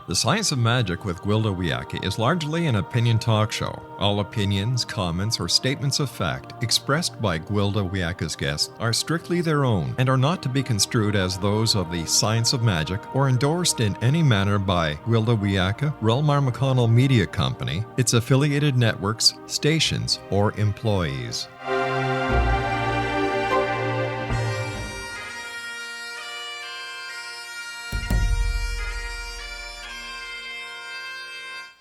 The Science of Magic with Gwilda Wiyaka is largely an opinion talk show. All opinions, comments, or statements of fact expressed by Gwilda Wiyaka's guests are strictly their own and are not to be construed as those of the Science of Magic or endorsed in any manner by Gwilda Wiyaka, Relmar McConnell Media Company, its affiliated networks, stations, or employees.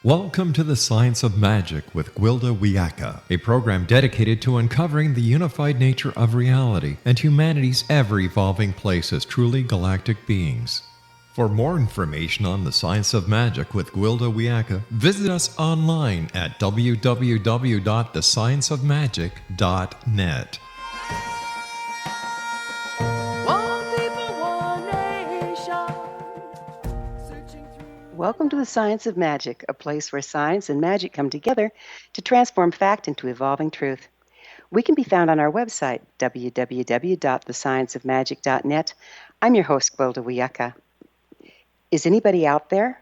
Welcome to the Science of Magic with Gwilda Wiyaka, a program dedicated to uncovering the unified nature of reality and humanity's ever-evolving place as truly galactic beings. For more information on the Science of Magic with Gwilda Wiyaka, visit us online at www.thescienceofmagic.net. Welcome to the Science of Magic, a place where science and magic come together to transform fact into evolving truth. We can be found on our website, www.thescienceofmagic.net. I'm your host, Gwilda Wiyaka. Is anybody out there?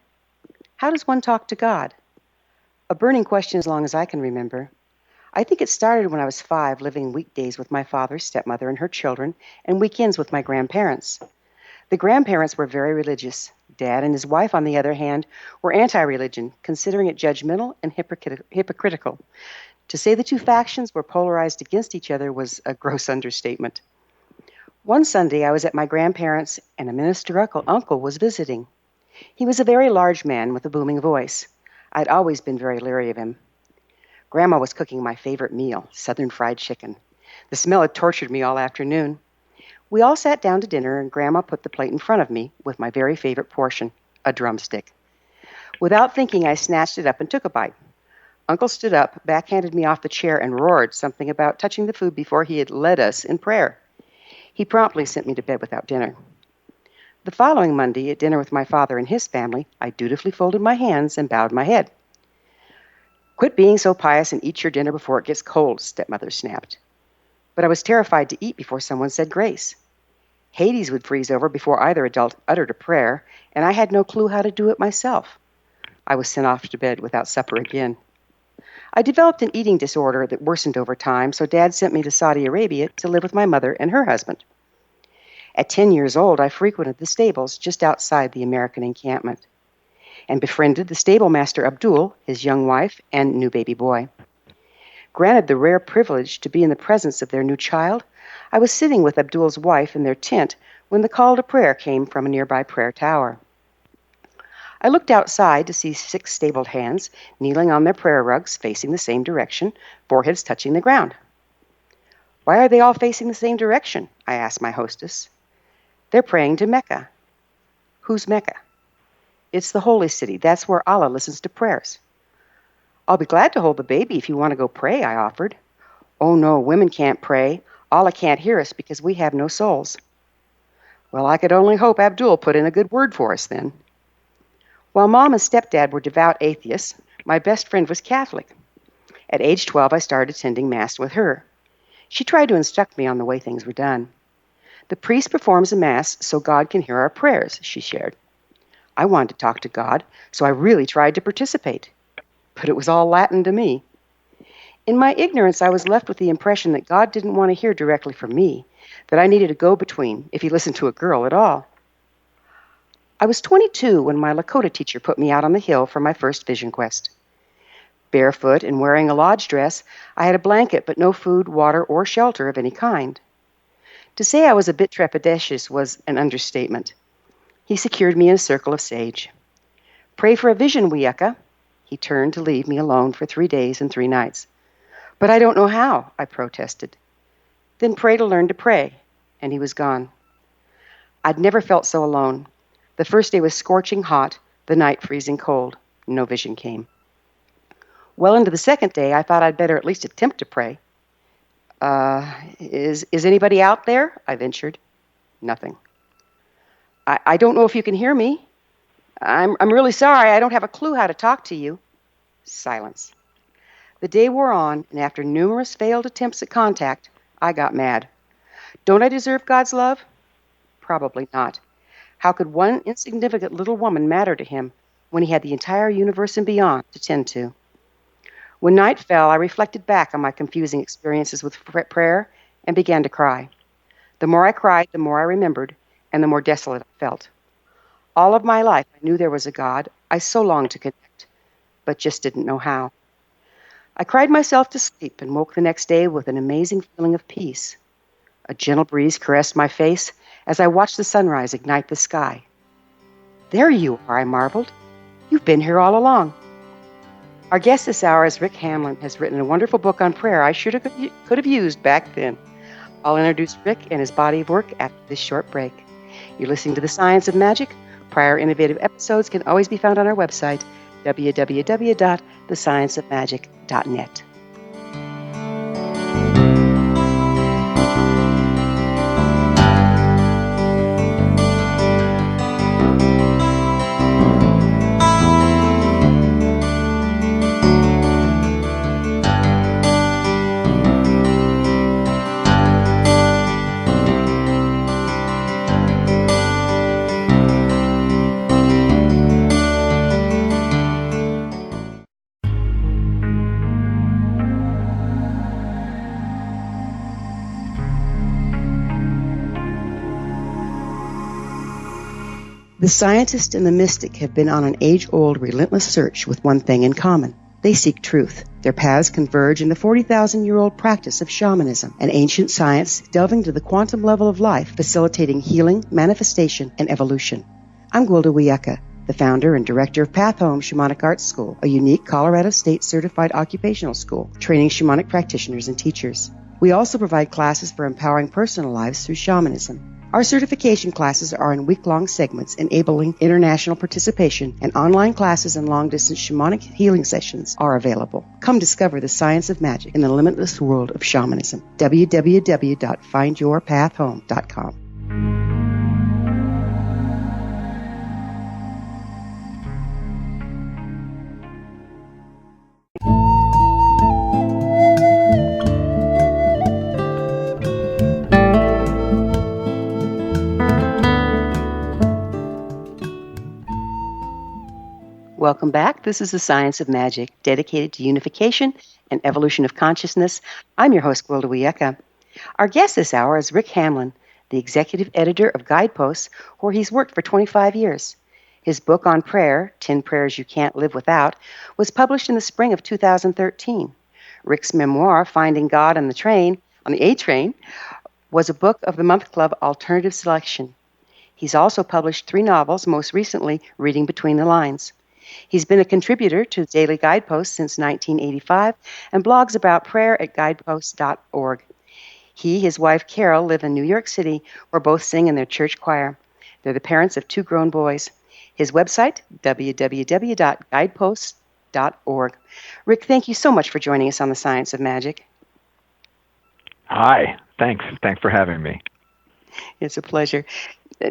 How does one talk to God? A burning question as long as I can remember. I think it started when I was 5, living weekdays with my father's stepmother and her children, and weekends with my grandparents. The grandparents were very religious. Dad and his wife, on the other hand, were anti-religion, considering it judgmental and hypocritical. To say the two factions were polarized against each other was a gross understatement. One Sunday, I was at my grandparents', and a minister uncle was visiting. He was a very large man with a booming voice. I'd always been very leery of him. Grandma was cooking my favorite meal, Southern fried chicken. The smell had tortured me all afternoon. We all sat down to dinner, and Grandma put the plate in front of me with my very favorite portion, a drumstick. Without thinking, I snatched it up and took a bite. Uncle stood up, backhanded me off the chair, and roared something about touching the food before he had led us in prayer. He promptly sent me to bed without dinner. The following Monday, at dinner with my father and his family, I dutifully folded my hands and bowed my head. "Quit being so pious and eat your dinner before it gets cold," stepmother snapped. But I was terrified to eat before someone said grace. Hades would freeze over before either adult uttered a prayer, and I had no clue how to do it myself. I was sent off to bed without supper again. I developed an eating disorder that worsened over time, so Dad sent me to Saudi Arabia to live with my mother and her husband. At 10 years old, I frequented the stables just outside the American encampment and befriended the stable master Abdul, his young wife, and new baby boy. Granted the rare privilege to be in the presence of their new child, I was sitting with Abdul's wife in their tent when the call to prayer came from a nearby prayer tower. I looked outside to see 6 stabled hands kneeling on their prayer rugs facing the same direction, foreheads touching the ground. "Why are they all facing the same direction?" I asked my hostess. "They're praying to Mecca." "Who's Mecca?" "It's the holy city. That's where Allah listens to prayers." "I'll be glad to hold the baby if you want to go pray," I offered. "Oh no, women can't pray. Allah can't hear us because we have no souls." Well, I could only hope Abdul put in a good word for us then. While Mom and Stepdad were devout atheists, my best friend was Catholic. At age 12, I started attending Mass with her. She tried to instruct me on the way things were done. "The priest performs a Mass so God can hear our prayers," she shared. I wanted to talk to God, so I really tried to participate. But it was all Latin to me. In my ignorance, I was left with the impression that God didn't want to hear directly from me, that I needed a go-between if he listened to a girl at all. I was 22 when my Lakota teacher put me out on the hill for my first vision quest. Barefoot and wearing a lodge dress, I had a blanket but no food, water, or shelter of any kind. To say I was a bit trepidatious was an understatement. He secured me in a circle of sage. "Pray for a vision, Wiyaka." He turned to leave me alone for 3 days and 3 nights. "But I don't know how," I protested. "Then pray to learn to pray," and he was gone. I'd never felt so alone. The first day was scorching hot, the night freezing cold. No vision came. Well into the second day, I thought I'd better at least attempt to pray. Is anybody out there?" I ventured. Nothing. I don't know if you can hear me. I'm really sorry. I don't have a clue how to talk to you." Silence. The day wore on, and after numerous failed attempts at contact, I got mad. Don't I deserve God's love? Probably not. How could one insignificant little woman matter to him when he had the entire universe and beyond to tend to. When night fell, I reflected back on my confusing experiences with prayer and began to cry. The more I cried, the more I remembered, and the more desolate I felt. All of my life, I knew there was a God I so longed to connect, but just didn't know how. I cried myself to sleep and woke the next day with an amazing feeling of peace. A gentle breeze caressed my face as I watched the sunrise ignite the sky. There you are, I marveled. You've been here all along. Our guest this hour is Rick Hamlin, has written a wonderful book on prayer I could have used back then. I'll introduce Rick and his body of work after this short break. You're listening to The Science of Magic. Prior innovative episodes can always be found on our website, www.thescienceofmagic.net. The scientist and the mystic have been on an age-old, relentless search with one thing in common. They seek truth. Their paths converge in the 40,000-year-old practice of shamanism, an ancient science delving to the quantum level of life, facilitating healing, manifestation, and evolution. I'm Gwilda Wiyaka, the founder and director of Path Home Shamanic Arts School, a unique Colorado State-certified occupational school, training shamanic practitioners and teachers. We also provide classes for empowering personal lives through shamanism. Our certification classes are in week-long segments enabling international participation, and online classes and long-distance shamanic healing sessions are available. Come discover the science of magic in the limitless world of shamanism. www.findyourpathhome.com. Welcome back. This is The Science of Magic, dedicated to unification and evolution of consciousness. I'm your host, Gwilda Wiyaka. Our guest this hour is Rick Hamlin, the executive editor of Guideposts, where he's worked for 25 years. His book on prayer, 10 Prayers You Can't Live Without, was published in the spring of 2013. Rick's memoir, Finding God on the A Train, was a Book of the Month Club alternative selection. He's also published 3 novels, most recently Reading Between the Lines. He's been a contributor to Daily Guideposts since 1985 and blogs about prayer at guideposts.org. He, his wife Carol, live in New York City, where both sing in their church choir. They're the parents of 2 grown boys. His website, www.guideposts.org. Rick, thank you so much for joining us on The Science of Magic. Hi, thanks. Thanks for having me. It's a pleasure.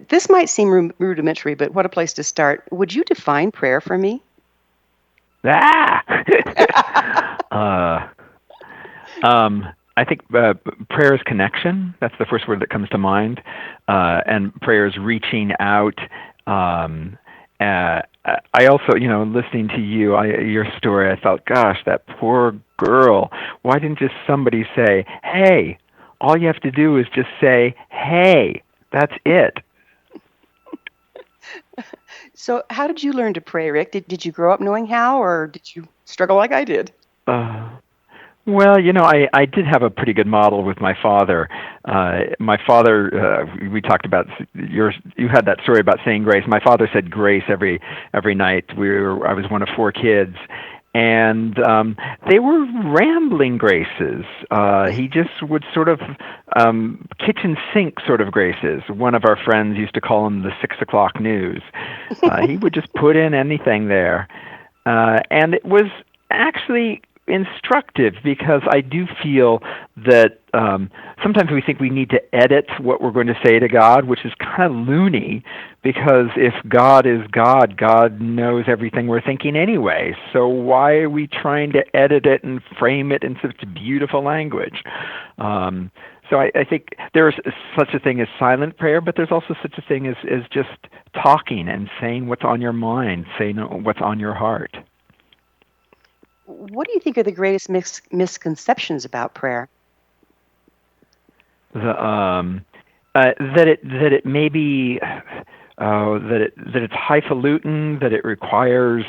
This might seem rudimentary, but what a place to start. Would you define prayer for me? I think prayer is connection. That's the first word that comes to mind. And prayer is reaching out. I also, listening to your story, I thought, gosh, that poor girl. Why didn't just somebody say, hey? All you have to do is just say, hey. That's it. So how did you learn to pray, Rick? Did you grow up knowing how, or did you struggle like I did? Well, I did have a pretty good model with my father. My father, we talked about, you had that story about saying grace. My father said grace every night. I was one of 4 kids. And they were rambling graces. He just would sort of kitchen sink sort of graces. One of our friends used to call them the 6 o'clock news. He would just put in anything there. And it was actually instructive, because I do feel that sometimes we think we need to edit what we're going to say to God, which is kind of loony, because if God is God, God knows everything we're thinking anyway. So why are we trying to edit it and frame it in such beautiful language? So I think there's such a thing as silent prayer, but there's also such a thing as just talking and saying what's on your mind, saying what's on your heart. What do you think are the greatest misconceptions about prayer? That it may be that it's highfalutin, that it requires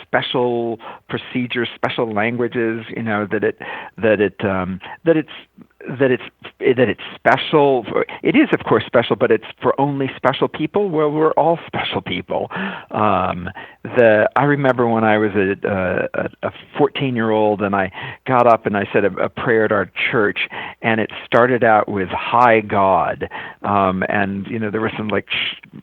special procedures, special languages. That it's special. It is, of course, special, but it's for only special people. Well, we're all special people. I remember when I was a 14-year-old, and I got up and I said a prayer at our church, and it started out with "Hi God," and there was some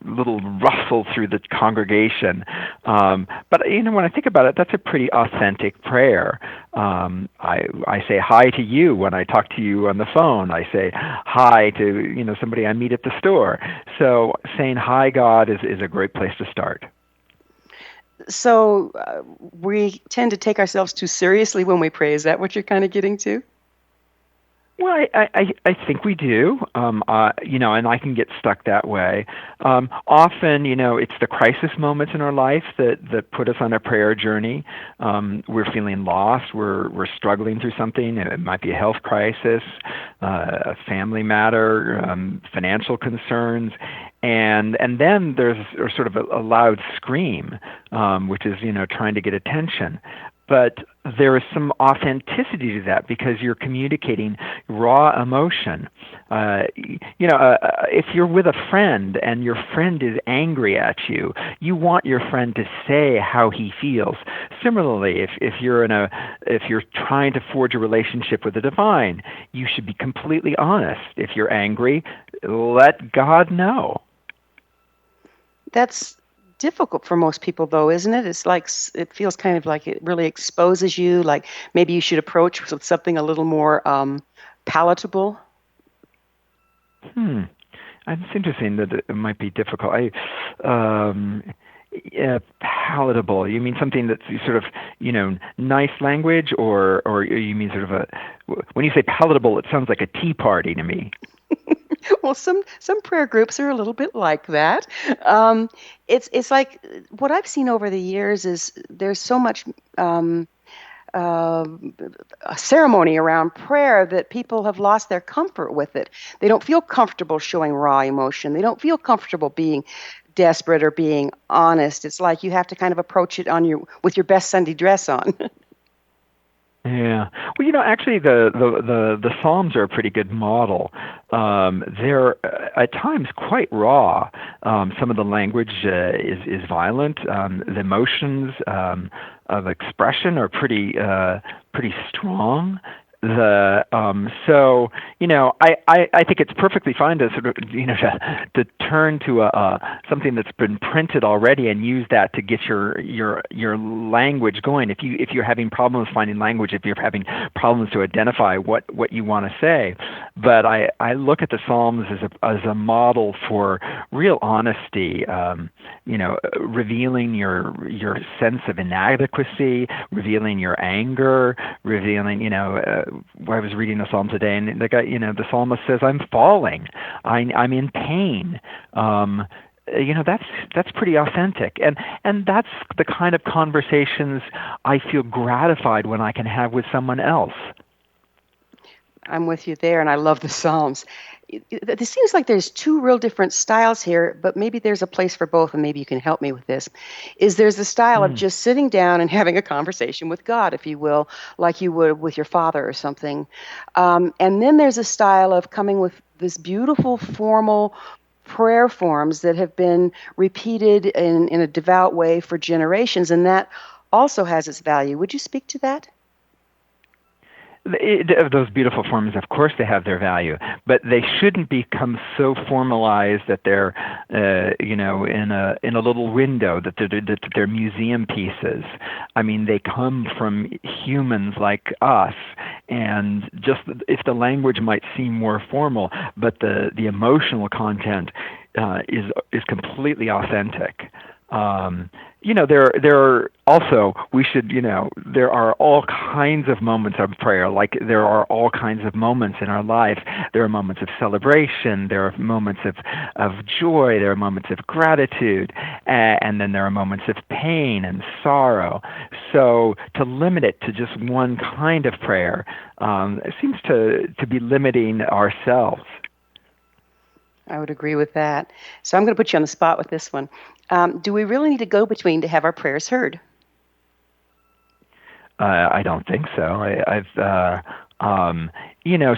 little rustle through the congregation. But when I think about it, that's a pretty authentic prayer. I say hi to you when I talk to you on the phone. I say hi to somebody I meet at the store. So saying hi God is a great place to start. So we tend to take ourselves too seriously when we pray. Is that what you're kind of getting to? Well, I think we do, and I can get stuck that way. Often, it's the crisis moments in our life that put us on a prayer journey. We're feeling lost. We're struggling through something. It might be a health crisis, a family matter, financial concerns. And then there's sort of a loud scream, which is, trying to get attention. But there is some authenticity to that because you're communicating raw emotion. If you're with a friend and your friend is angry at you, you want your friend to say how he feels. Similarly, if you're trying to forge a relationship with the divine, you should be completely honest. If you're angry, let God know. That's difficult for most people, though, isn't it? It's like it feels kind of like it really exposes you. Like maybe you should approach with something a little more palatable. It's interesting that it might be difficult. Palatable. You mean something that's sort of nice language, or you mean sort of when you say palatable, it sounds like a tea party to me. Well, some prayer groups are a little bit like that. It's like what I've seen over the years is there's so much a ceremony around prayer that people have lost their comfort with it. They don't feel comfortable showing raw emotion. They don't feel comfortable being desperate or being honest. It's like you have to kind of approach it with your best Sunday dress on. Yeah. Well, actually, the Psalms are a pretty good model. They're at times quite raw. Some of the language is violent. The emotions of expression are pretty strong. I think it's perfectly fine to sort of to turn to something that's been printed already and use that to get your language going. If you're having problems finding language, if you're having problems to identify what you want to say, but I look at the Psalms as a model for real honesty. Revealing your sense of inadequacy, revealing your anger, revealing I was reading a psalm today, and the guy, the psalmist says, "I'm falling, I'm in pain." That's pretty authentic, and that's the kind of conversations I feel gratified when I can have with someone else. I'm with you there, and I love the Psalms. It seems like there's two real different styles here, but maybe there's a place for both, and maybe you can help me with this. There's the style of just sitting down and having a conversation with God, if you will, like you would with your father or something. And then there's a style of coming with this beautiful formal prayer forms that have been repeated in a devout way for generations, and that also has its value. Would you speak to that? Those beautiful forms, of course, they have their value, but they shouldn't become so formalized that they're, in a little window, that they're museum pieces. I mean, they come from humans like us, and just if the language might seem more formal, but the emotional content is completely authentic. There are also, we should, there are all kinds of moments of prayer. Like there are all kinds of moments in our life. There are moments of celebration. There are moments of joy. There are moments of gratitude. And then there are moments of pain and sorrow. So to limit it to just one kind of prayer, it seems to be limiting ourselves. I would agree with that. So I'm going to put you on the spot with this one. Do we really need a go-between to have our prayers heard? I don't think so.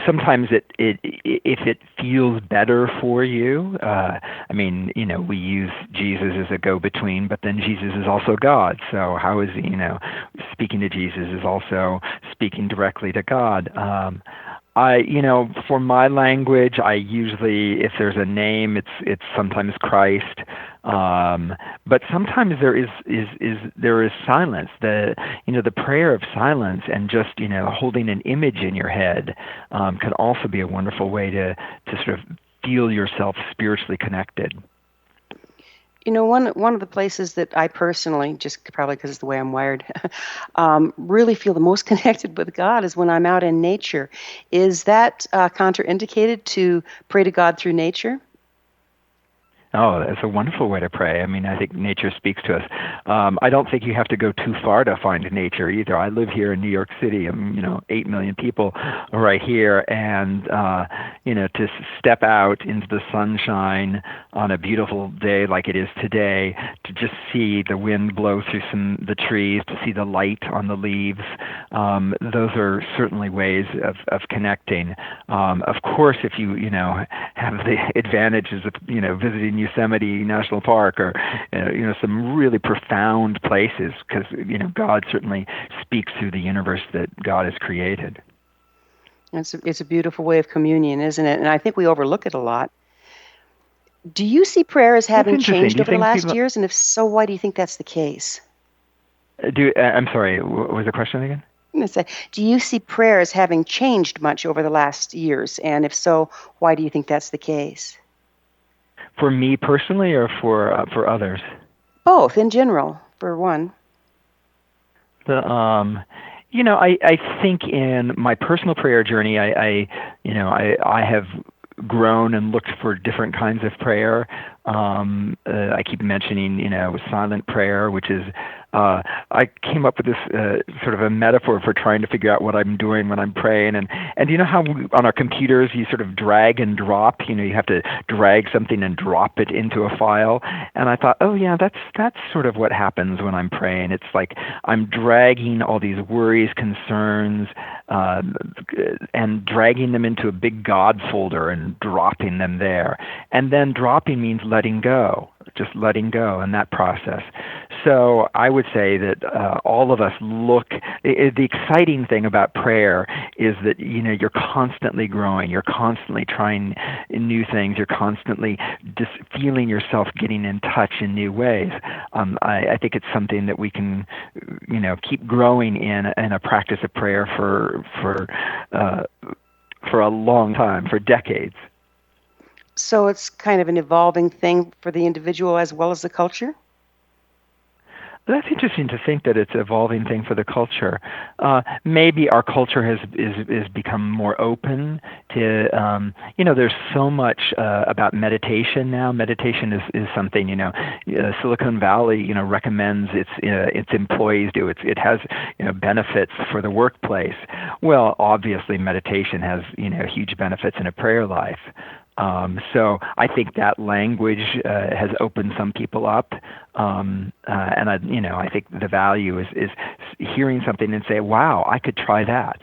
Sometimes if it feels better for you, we use Jesus as a go-between, but then Jesus is also God. So how is he, speaking to Jesus is also speaking directly to God. For my language, I usually, if there's a name, it's sometimes Christ. But sometimes there is silence. The prayer of silence and just holding an image in your head can also be a wonderful way to sort of feel yourself spiritually connected. One of the places that I personally, just probably because it's the way I'm wired, really feel the most connected with God is when I'm out in nature. Is that contraindicated to pray to God through nature? Oh, that's a wonderful way to pray. I think nature speaks to us. I don't think you have to go too far to find nature either. I live here in New York City. 8 million people right here, and to step out into the sunshine on a beautiful day like it is today, to just see the wind blow through the trees, to see the light on the leaves, those are certainly ways of connecting. Of course, if you have the advantages of visiting Yosemite National Park or some really profound places, because God certainly speaks through the universe that God has created. It's a beautiful way of communion, isn't it? And I think we overlook it a lot. Do you see prayer as having changed over the last years? And if so, why do you think that's the case? I'm sorry, what was the question again? Do you see prayer as having changed much over the last years? And if so, why do you think that's the case? For me personally, or for others? Both, in general, for one. I think in my personal prayer journey, I have grown and looked for different kinds of prayer. I keep mentioning, silent prayer, which is, I came up with this sort of a metaphor for trying to figure out what I'm doing when I'm praying. And you know how on our computers you sort of drag and drop? You have to drag something and drop it into a file. And I thought, oh yeah, that's sort of what happens when I'm praying. It's like I'm dragging all these worries, concerns, and dragging them into a big God folder and dropping them there. And then dropping means letting go, just letting go in that process. So I would say that all of us the exciting thing about prayer is that, you're constantly growing, you're constantly trying new things, you're constantly just feeling yourself getting in touch in new ways. I think it's something that we can, keep growing in a practice of prayer for a long time, for decades. So it's kind of an evolving thing for the individual as well as the culture? That's interesting to think that it's an evolving thing for the culture. Maybe our culture has become more open to, there's so much about meditation now. Meditation is something, Silicon Valley, recommends its employees do. It has, benefits for the workplace. Well, obviously meditation has, huge benefits in a prayer life. So I think that language has opened some people up, and I think the value is hearing something and say, "Wow, I could try that."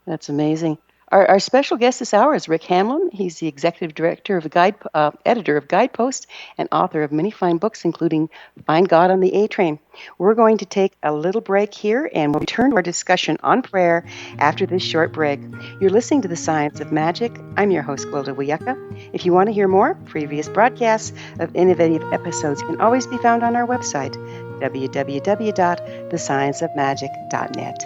That's amazing. Our special guest this hour is Rick Hamlin. He's the executive director of editor of Guideposts, and author of many fine books, including Find God on the A Train. We're going to take a little break here, and we'll return to our discussion on prayer after this short break. You're listening to The Science of Magic. I'm your host, Gwilda Wiyaka. If you want to hear more, previous broadcasts of innovative episodes can always be found on our website, www.thescienceofmagic.net.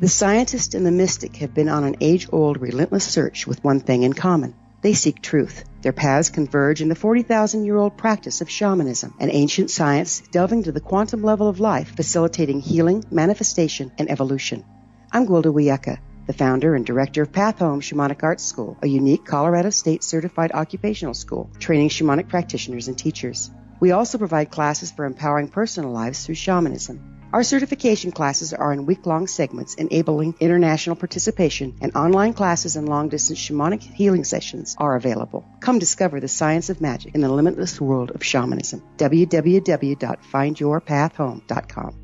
The scientist and the mystic have been on an age-old, relentless search with one thing in common. They seek truth. Their paths converge in the 40,000-year-old practice of shamanism, an ancient science delving to the quantum level of life, facilitating healing, manifestation, and evolution. I'm Gwilda Wiyaka, the founder and director of Path Home Shamanic Arts School, a unique Colorado State certified occupational school training shamanic practitioners and teachers. We also provide classes for empowering personal lives through shamanism. Our certification classes are in week-long segments enabling international participation, and online classes and long-distance shamanic healing sessions are available. Come discover the science of magic in the limitless world of shamanism. www.findyourpathhome.com.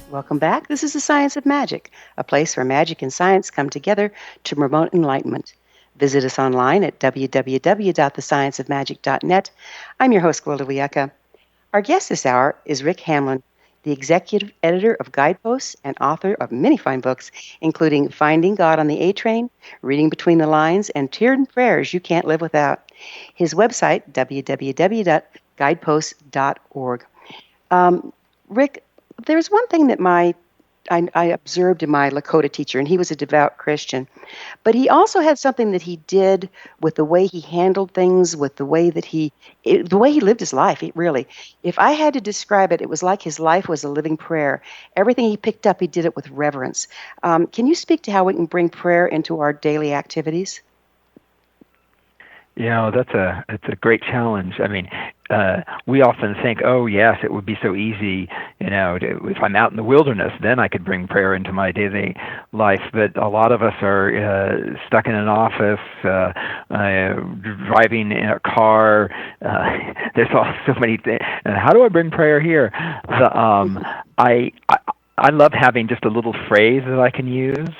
Welcome back. This is the Science of Magic, a place where magic and science come together to promote enlightenment. Visit us online at www.thescienceofmagic.net. I'm your host, Gwilda Wiyaka. Our guest this hour is Rick Hamlin, the executive editor of Guideposts and author of many fine books, including Finding God on the A Train, Reading Between the Lines, and Tears and Prayers You Can't Live Without. His website, www.guideposts.org. Rick, there's one thing that I observed in my Lakota teacher, and he was a devout Christian, but he also had something that he did with the way he handled things, with the way that the way he lived his life. If I had to describe it, it was like his life was a living prayer. Everything he picked up, he did it with reverence. Can you speak to how we can bring prayer into our daily activities? It's a great challenge. I mean, we often think, oh yes, it would be so easy, if I'm out in the wilderness, then I could bring prayer into my daily life. But a lot of us are stuck in an office, driving in a car. There's so many things. And how do I bring prayer here? I love having just a little phrase that I can use.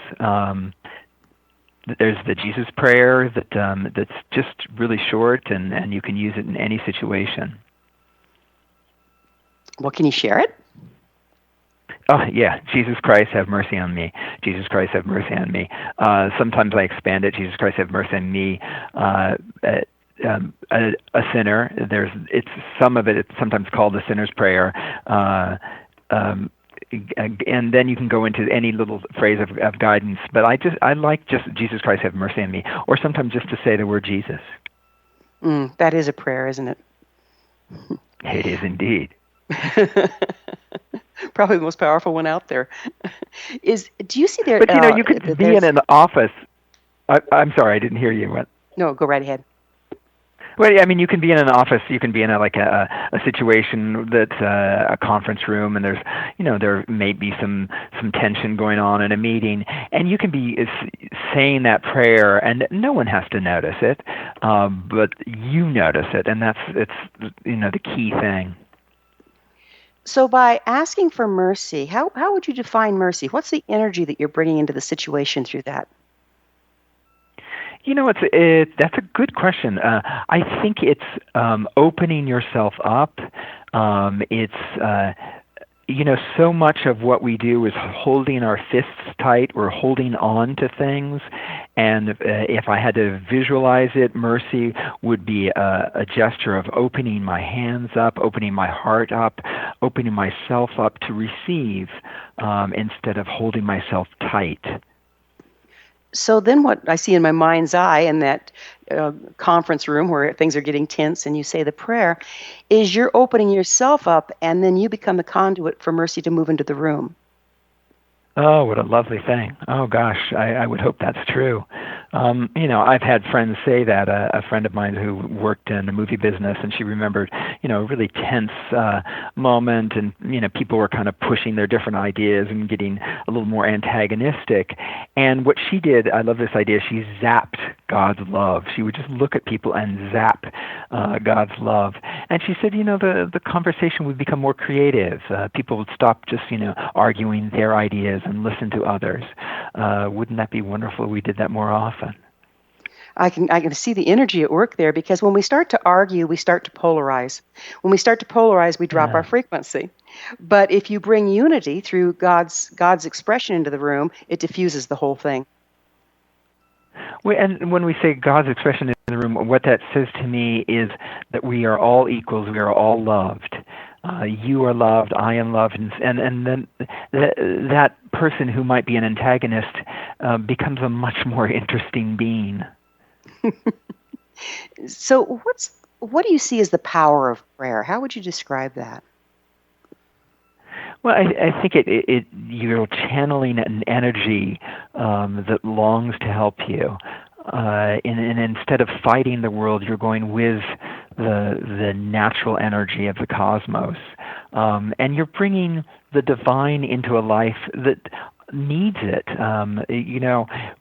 There's the Jesus prayer that's just really short, and you can use it in any situation. Well, can you share it? Oh, yeah. Jesus Christ, have mercy on me. Jesus Christ, have mercy on me. Sometimes I expand it. Jesus Christ, have mercy on me. A sinner. Some of it's sometimes called the sinner's prayer. And then you can go into any little phrase of guidance. But I like just Jesus Christ, have mercy on me, or sometimes just to say the word Jesus. That is a prayer, isn't it? It is indeed. Probably the most powerful one out there. Do you see there? But you could be in an office. I'm sorry, I didn't hear you. What? No, go right ahead. Well, I mean, you can be in an office. You can be in a situation that's a conference room, and there may be some tension going on in a meeting, and you can be saying that prayer, and no one has to notice it, but you notice it, and it's the key thing. So, by asking for mercy, how would you define mercy? What's the energy that you're bringing into the situation through that? That's a good question. I think it's opening yourself up. So much of what we do is holding our fists tight or holding on to things. And if I had to visualize it, mercy would be a gesture of opening my hands up, opening my heart up, opening myself up to receive instead of holding myself tight. So then what I see in my mind's eye in that conference room where things are getting tense and you say the prayer is you're opening yourself up, and then you become the conduit for mercy to move into the room. Oh, what a lovely thing. Oh, gosh, I would hope that's true. I've had friends say that. A friend of mine who worked in the movie business, and she remembered, a really tense moment, and, people were kind of pushing their different ideas and getting a little more antagonistic. And what she did, I love this idea, she zapped God's love. She would just look at people and zap God's love. And she said, the conversation would become more creative. People would stop just, arguing their ideas and listen to others. Wouldn't that be wonderful if we did that more often? I can see the energy at work there, because when we start to argue, we start to polarize. When we start to polarize, we drop our Yeah. frequency. But if you bring unity through God's expression into the room, it diffuses the whole thing. And when we say God's expression in the room, what that says to me is that we are all equals. We are all loved. You are loved. I am loved, and then that person who might be an antagonist becomes a much more interesting being. So what do you see as the power of prayer? How would you describe that? Well, I think you're channeling an energy that longs to help you, and instead of fighting the world, you're going with the natural energy of the cosmos, and you're bringing the divine into a life that needs it.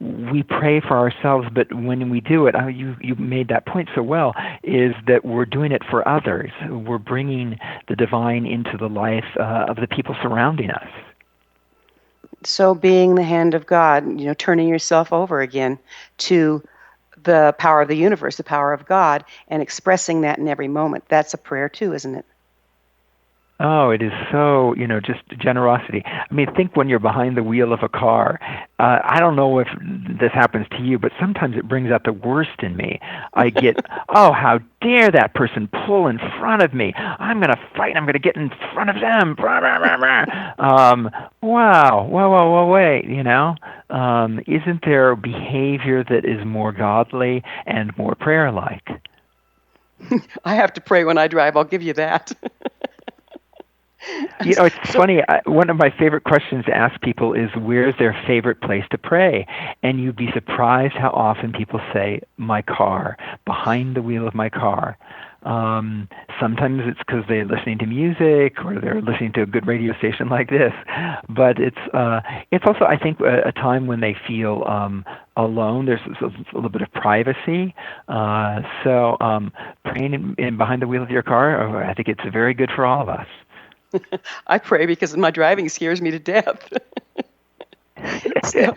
We pray for ourselves, but when we do it, you made that point so well, is that we're doing it for others. We're bringing the divine into the life of the people surrounding us. So being the hand of God, turning yourself over again to the power of the universe, the power of God, and expressing that in every moment. That's a prayer too, isn't it? Oh, it is so, just generosity. I mean, think when you're behind the wheel of a car. I don't know if this happens to you, but sometimes it brings out the worst in me. I get, oh, how dare that person pull in front of me. I'm going to fight. I'm going to get in front of them. Wow, wait, isn't there behavior that is more godly and more prayer-like? I have to pray when I drive. I'll give you that. It's funny. One of my favorite questions to ask people is, where's their favorite place to pray? And you'd be surprised how often people say, my car, behind the wheel of my car. Sometimes it's because they're listening to music or they're listening to a good radio station like this. But it's also, I think, a time when they feel alone. There's a little bit of privacy. So praying in behind the wheel of your car, I think it's very good for all of us. I pray because my driving scares me to death. So,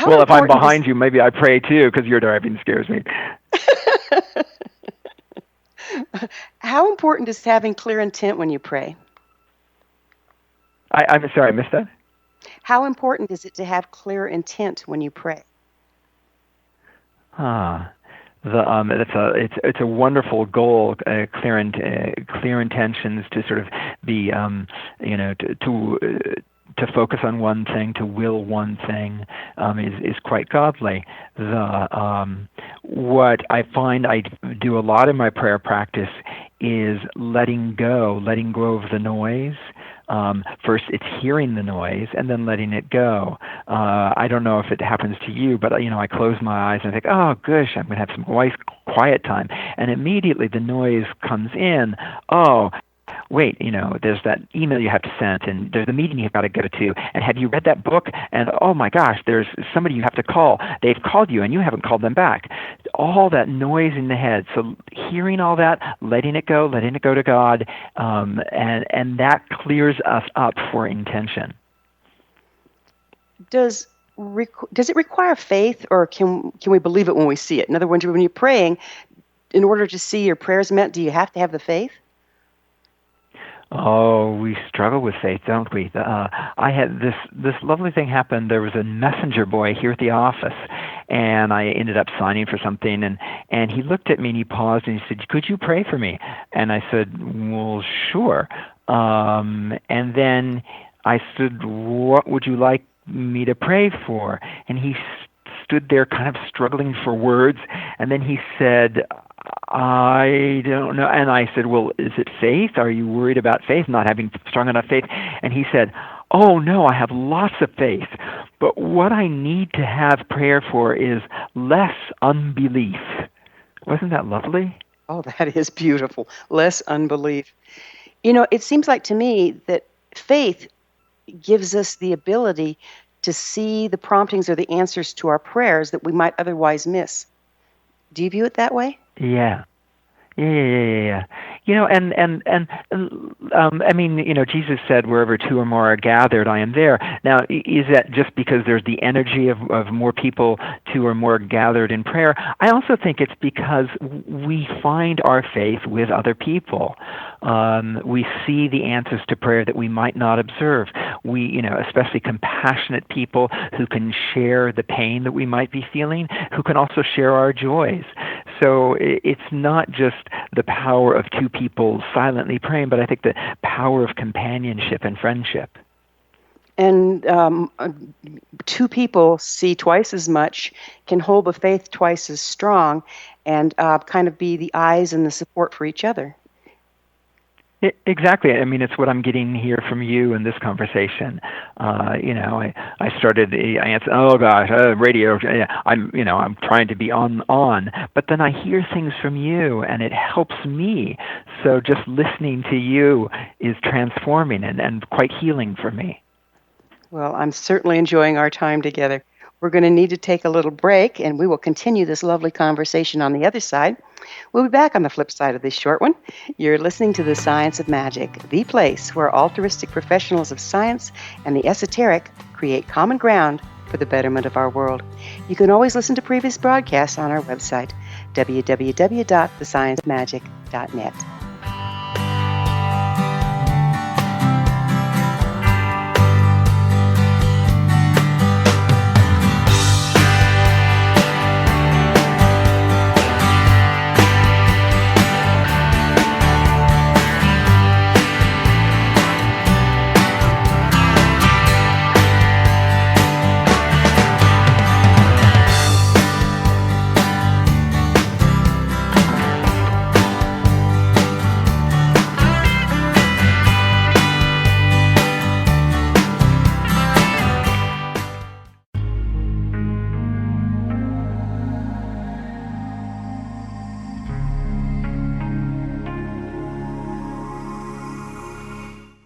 well, if I'm behind you, maybe I pray too, because your driving scares me. How important is having clear intent when you pray? I'm sorry, I missed that. How important is it to have clear intent when you pray? It's a wonderful goal. Clear intentions to sort of be to focus on one thing, to will one thing, is quite godly. What I find I do a lot in my prayer practice is letting go of the noise. First, it's hearing the noise and then letting it go. I don't know if it happens to you, but I close my eyes and I think, oh, gosh, I'm going to have some quiet time. And immediately the noise comes in. Oh, wait, there's that email you have to send, and there's the meeting you've got to go to, and have you read that book? And oh my gosh, there's somebody you have to call. They've called you, and you haven't called them back. All that noise in the head. So hearing all that, letting it go to God, and that clears us up for intention. Does it require faith, or can we believe it when we see it? In other words, when you're praying, in order to see your prayers met, do you have to have the faith? Oh, we struggle with faith, don't we? I had this lovely thing happen. There was a messenger boy here at the office, and I ended up signing for something, and he looked at me and he paused and he said, "Could you pray for me?" And I said, "Well, sure." And then I said, "What would you like me to pray for?" And he stood there kind of struggling for words, and then he said, "I don't know." And I said, "Well, is it faith? Are you worried about faith, not having strong enough faith?" And he said, "Oh, no, I have lots of faith. But what I need to have prayer for is less unbelief." Wasn't that lovely? Oh, that is beautiful. Less unbelief. It seems like to me that faith gives us the ability to see the promptings or the answers to our prayers that we might otherwise miss. Do you view it that way? Yeah. I mean, Jesus said, "Wherever two or more are gathered, I am there." Now, is that just because there's the energy of more people, two or more gathered in prayer? I also think it's because we find our faith with other people. We see the answers to prayer that we might not observe. We, especially compassionate people who can share the pain that we might be feeling, who can also share our joys. So it's not just the power of two people silently praying, but I think the power of companionship and friendship. And two people see twice as much, can hold the faith twice as strong, and kind of be the eyes and the support for each other. Exactly. I mean, it's what I'm getting here from you in this conversation. I answer, oh gosh, radio. I'm trying to be on, but then I hear things from you, and it helps me. So just listening to you is transforming and quite healing for me. Well, I'm certainly enjoying our time together. We're going to need to take a little break, and we will continue this lovely conversation on the other side. We'll be back on the flip side of this short one. You're listening to The Science of Magic, the place where altruistic professionals of science and the esoteric create common ground for the betterment of our world. You can always listen to previous broadcasts on our website, www.thescienceofmagic.net.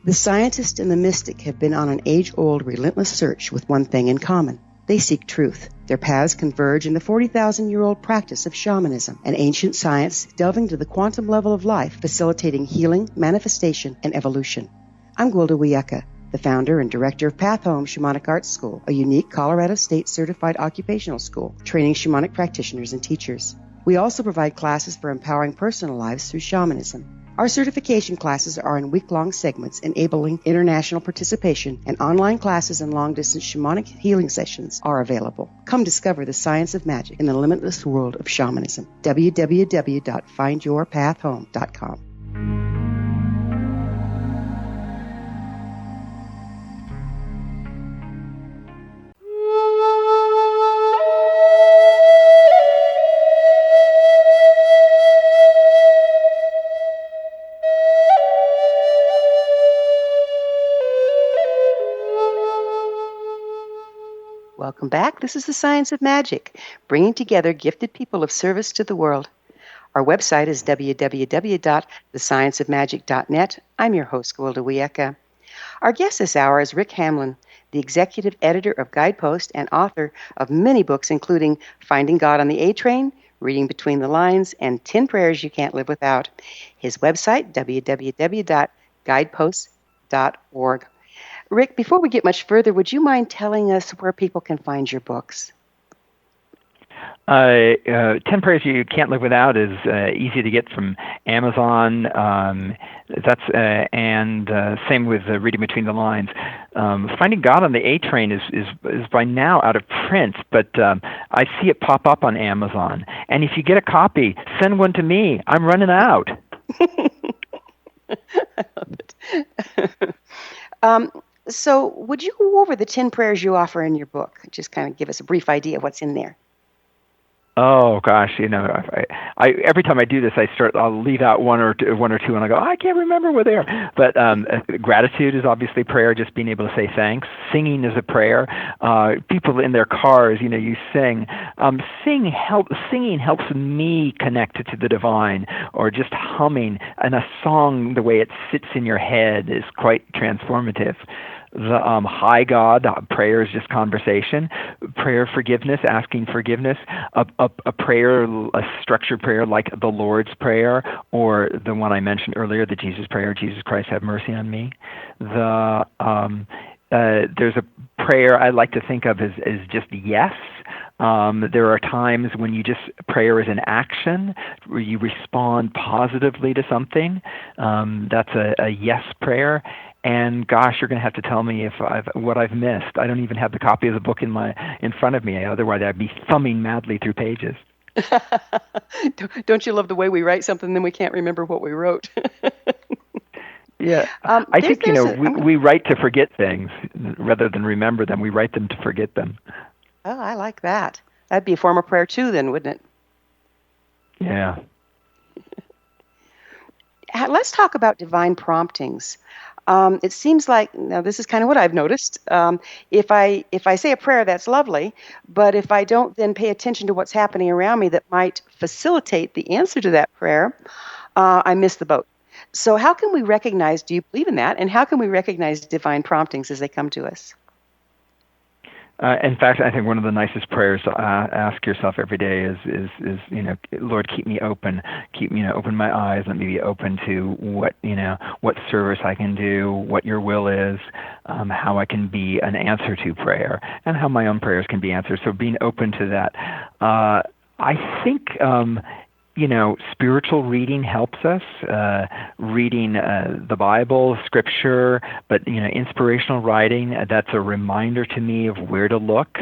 The scientist and the mystic have been on an age-old, relentless search with one thing in common. They seek truth. Their paths converge in the 40,000-year-old practice of shamanism, an ancient science delving to the quantum level of life, facilitating healing, manifestation, and evolution. I'm Gwilda Wiyaka, the founder and director of Path Home Shamanic Arts School, a unique Colorado State certified occupational school training shamanic practitioners and teachers. We also provide classes for empowering personal lives through shamanism. Our certification classes are in week-long segments enabling international participation, and online classes and long-distance shamanic healing sessions are available. Come discover the science of magic in the limitless world of shamanism. www.findyourpathhome.com. Welcome back. This is The Science of Magic, bringing together gifted people of service to the world. Our website is www.thescienceofmagic.net. I'm your host, Gwilda Wiyaka. Our guest this hour is Rick Hamlin, the executive editor of Guideposts and author of many books, including Finding God on the A Train, Reading Between the Lines, and 10 Prayers You Can't Live Without. His website, www.guideposts.org. Rick, before we get much further, would you mind telling us where people can find your books? 10 Prayers You Can't Live Without is easy to get from Amazon. And same with Reading Between the Lines. Finding God on the A Train is by now out of print, but I see it pop up on Amazon. And if you get a copy, send one to me. I'm running out. I love it. So would you go over the 10 prayers you offer in your book? Just kind of give us a brief idea of what's in there. Oh gosh, I every time I do this, I'll leave out one or two, and I go, I can't remember where they are. But gratitude is obviously prayer, just being able to say thanks. Singing is a prayer. People in their cars, you sing. Singing helps me connect to the divine, or just humming. And a song, the way it sits in your head, is quite transformative. The hi God, prayer is just conversation. Prayer forgiveness, asking forgiveness. A prayer, a structured prayer like the Lord's Prayer, or the one I mentioned earlier, the Jesus Prayer, Jesus Christ, have mercy on me. There's a prayer I like to think of as just yes. There are times when prayer is an action, where you respond positively to something. That's a yes prayer. And gosh, you're going to have to tell me what I've missed. I don't even have the copy of the book in front of me. Otherwise, I'd be thumbing madly through pages. Don't you love the way we write something, then we can't remember what we wrote? Yeah, I think we write to forget things rather than remember them. We write them to forget them. Oh, I like that. That'd be a form of prayer too, then, wouldn't it? Yeah. Let's talk about divine promptings. It seems like, now this is kind of what I've noticed. If I say a prayer, that's lovely, but if I don't then pay attention to what's happening around me that might facilitate the answer to that prayer, I miss the boat. So how can we recognize, do you believe in that, and how can we recognize divine promptings as they come to us? In fact, I think one of the nicest prayers to ask yourself every day is Lord, keep me open, open my eyes, let me be open to what service I can do, what your will is, how I can be an answer to prayer, and how my own prayers can be answered. So being open to that. I think spiritual reading helps us, reading the Bible, Scripture, but, inspirational writing, that's a reminder to me of where to look.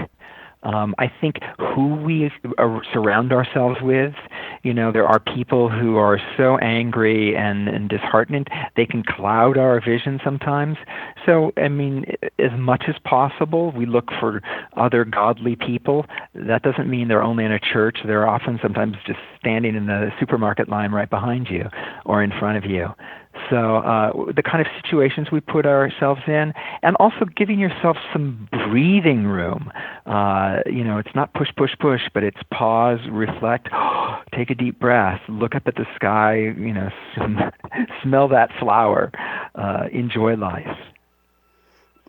I think who we surround ourselves with, there are people who are so angry and disheartened, they can cloud our vision sometimes. So, as much as possible, we look for other godly people. That doesn't mean they're only in a church. They're often sometimes just standing in the supermarket line right behind you or in front of you. So the kind of situations we put ourselves in, and also giving yourself some breathing room. It's not push, push, push, but it's pause, reflect, take a deep breath, look up at the sky, smell that flower, enjoy life.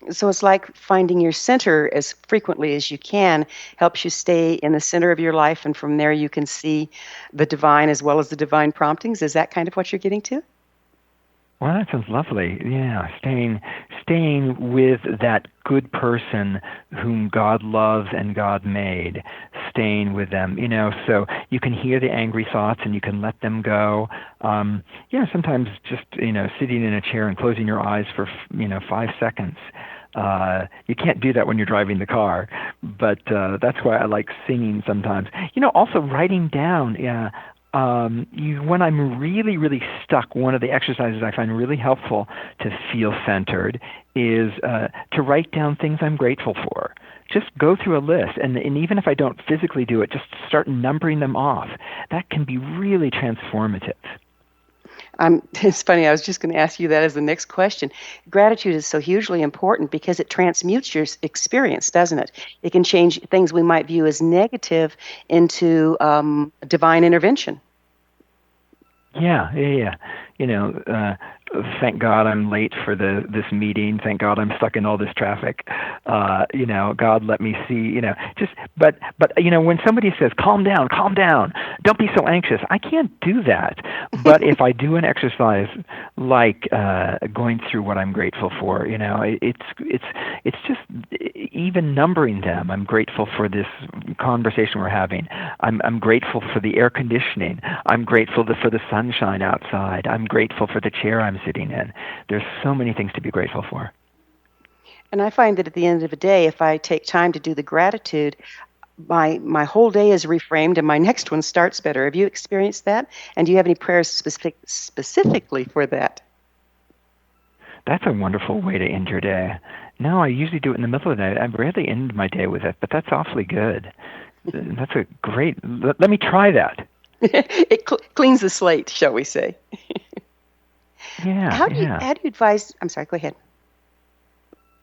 So it's like finding your center as frequently as you can helps you stay in the center of your life, and from there you can see the divine as well as the divine promptings. Is that kind of what you're getting to? Well, that sounds lovely. Yeah, staying with that good person whom God loves and God made, staying with them, so you can hear the angry thoughts and you can let them go. Sometimes just, sitting in a chair and closing your eyes for, 5 seconds. You can't do that when you're driving the car, but that's why I like singing sometimes. Also writing down, when I'm really, really stuck, one of the exercises I find really helpful to feel centered is to write down things I'm grateful for. Just go through a list, and even if I don't physically do it, just start numbering them off. That can be really transformative. It's funny, I was just going to ask you that as the next question. Gratitude is so hugely important because it transmutes your experience, doesn't it? It can change things we might view as negative into divine intervention. Yeah. Thank God I'm late for this meeting. Thank God I'm stuck in all this traffic. God, let me see. But when somebody says, "Calm down, don't be so anxious," I can't do that. But if I do an exercise like going through what I'm grateful for, it's just even numbering them. I'm grateful for this conversation we're having. I'm grateful for the air conditioning. I'm grateful for the sunshine outside. I'm grateful for the chair I'm sitting in. There's so many things to be grateful for. And I find that at the end of the day, if I take time to do the gratitude, my whole day is reframed and my next one starts better. Have you experienced that? And do you have any prayers specifically for that? That's a wonderful way to end your day. No, I usually do it in the middle of the day. I rarely end my day with it, but that's awfully good. That's a great... Let me try that. It cleans the slate, shall we say. Yeah. How do you advise... I'm sorry, go ahead.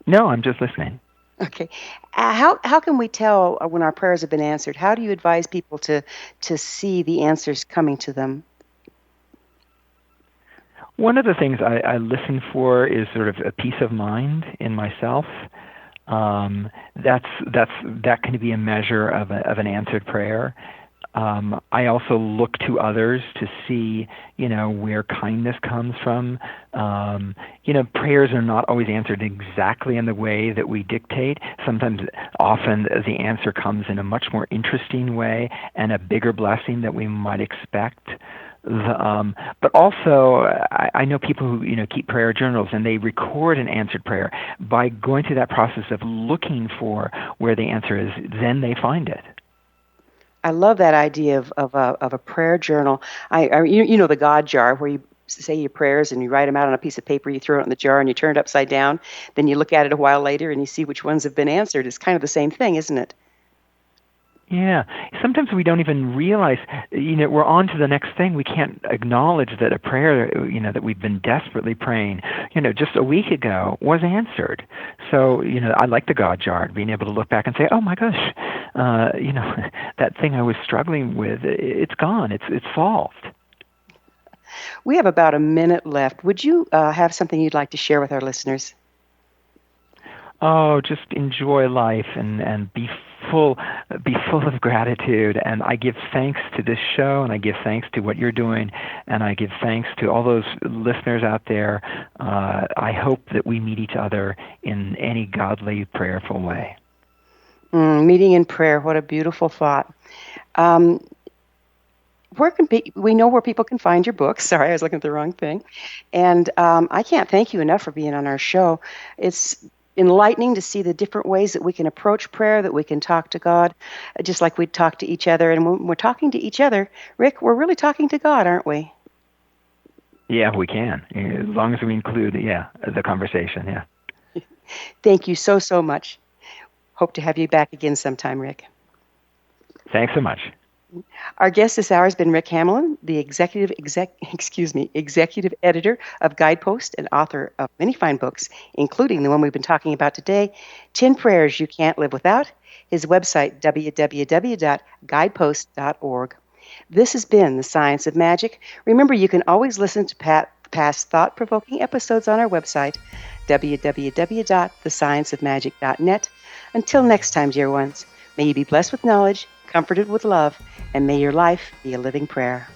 No, I'm just listening. Okay. How can we tell when our prayers have been answered? How do you advise people to see the answers coming to them? One of the things I listen for is sort of a peace of mind in myself. That can be a measure of an answered prayer. I also look to others to see, where kindness comes from. Prayers are not always answered exactly in the way that we dictate. Often the answer comes in a much more interesting way and a bigger blessing that we might expect. But also, I know people who keep prayer journals, and they record an answered prayer. By going through that process of looking for where the answer is, then they find it. I love that idea of a prayer journal. You know the God jar where you say your prayers and you write them out on a piece of paper, you throw it in the jar and you turn it upside down. Then you look at it a while later and you see which ones have been answered. It's kind of the same thing, isn't it? Yeah. Sometimes we don't even realize, we're on to the next thing. We can't acknowledge that a prayer, that we've been desperately praying, just a week ago was answered. So, I like the God jar, being able to look back and say, oh my gosh, that thing I was struggling with, it's gone. It's solved. We have about a minute left. Would you have something you'd like to share with our listeners? Oh, just enjoy life and be full of gratitude. And I give thanks to this show, and I give thanks to what you're doing, and I give thanks to all those listeners out there. I hope that we meet each other in any godly, prayerful way. Meeting in prayer, what a beautiful thought. We know where people can find your books. Sorry, I was looking at the wrong thing. And I can't thank you enough for being on our show. It's enlightening to see the different ways that we can approach prayer, that we can talk to God, just like we talk to each other. And when we're talking to each other, Rick, we're really talking to God, aren't we? Yeah, we can, as long as we include, the conversation, yeah. Thank you so, so much. Hope to have you back again sometime, Rick. Thanks so much. Our guest this hour has been Rick Hamlin, the executive editor of Guideposts and author of many fine books, including the one we've been talking about today, 10 Prayers You Can't Live Without, his website, www.guidepost.org. This has been The Science of Magic. Remember, you can always listen to past thought-provoking episodes on our website, www.thescienceofmagic.net. Until next time, dear ones, may you be blessed with knowledge, comforted with love, and may your life be a living prayer.